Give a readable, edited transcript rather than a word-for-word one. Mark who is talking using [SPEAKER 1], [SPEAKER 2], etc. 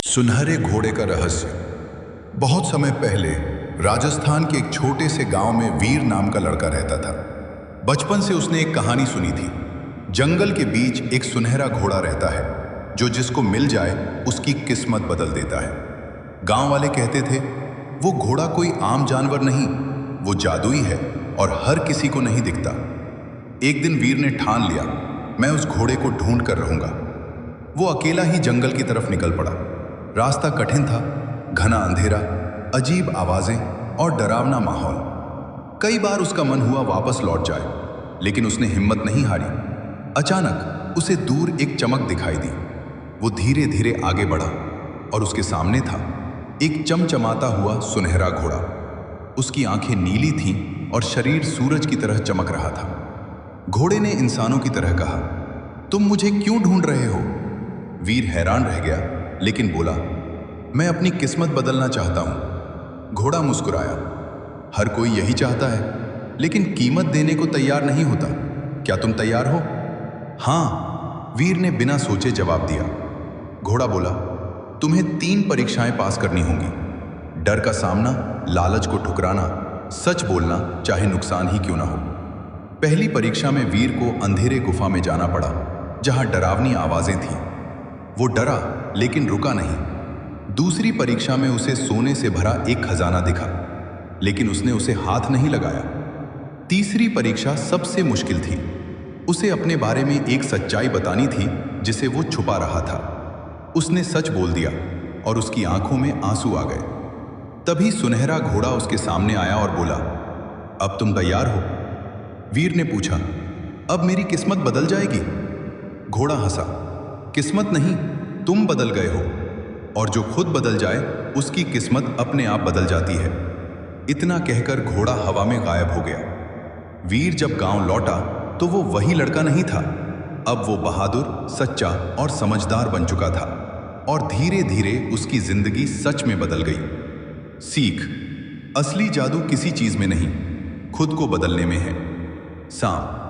[SPEAKER 1] सुनहरे घोड़े का रहस्य। बहुत समय पहले राजस्थान के एक छोटे से गांव में वीर नाम का लड़का रहता था। बचपन से उसने एक कहानी सुनी थी। जंगल के बीच एक सुनहरा घोड़ा रहता है जो जिसको मिल जाए उसकी किस्मत बदल देता है। गांव वाले कहते थे वो घोड़ा कोई आम जानवर नहीं, वो जादुई है और हर किसी को नहीं दिखता। एक दिन वीर ने ठान लिया, मैं उस घोड़े को ढूंढ कर रहूंगा। वो अकेला ही जंगल की तरफ निकल पड़ा। रास्ता कठिन था, घना अंधेरा, अजीब आवाजें और डरावना माहौल। कई बार उसका मन हुआ वापस लौट जाए, लेकिन उसने हिम्मत नहीं हारी। अचानक उसे दूर एक चमक दिखाई दी। वो धीरे धीरे आगे बढ़ा और उसके सामने था एक चमचमाता हुआ सुनहरा घोड़ा। उसकी आंखें नीली थीं और शरीर सूरज की तरह चमक रहा था। घोड़े ने इंसानों की तरह कहा, तुम मुझे क्यों ढूंढ रहे हो? वीर हैरान रह गया, लेकिन बोला, मैं अपनी किस्मत बदलना चाहता हूं। घोड़ा मुस्कुराया, हर कोई यही चाहता है, लेकिन कीमत देने को तैयार नहीं होता। क्या तुम तैयार हो? हां, वीर ने बिना सोचे जवाब दिया। घोड़ा बोला, तुम्हें 3 परीक्षाएं पास करनी होंगी। डर का सामना, लालच को ठुकराना, सच बोलना चाहे नुकसान ही क्यों ना हो। पहली परीक्षा में वीर को अंधेरे गुफा में जाना पड़ा, जहां डरावनी आवाजें थीं। वो डरा लेकिन रुका नहीं। दूसरी परीक्षा में उसे सोने से भरा एक खजाना दिखा, लेकिन उसने उसे हाथ नहीं लगाया। तीसरी परीक्षा सबसे मुश्किल थी। उसे अपने बारे में एक सच्चाई बतानी थी जिसे वो छुपा रहा था। उसने सच बोल दिया और उसकी आंखों में आंसू आ गए। तभी सुनहरा घोड़ा उसके सामने आया और बोला, अब तुम तैयार हो? वीर ने पूछा, अब मेरी किस्मत बदल जाएगी? घोड़ा हंसा, किस्मत नहीं, तुम बदल गए हो, और जो खुद बदल जाए उसकी किस्मत अपने आप बदल जाती है। इतना कहकर घोड़ा हवा में गायब हो गया। वीर जब गांव लौटा तो वो वही लड़का नहीं था। अब वो बहादुर, सच्चा और समझदार बन चुका था, और धीरे धीरे उसकी जिंदगी सच में बदल गई। सीख, असली जादू किसी चीज में नहीं, खुद को बदलने में है। सांप,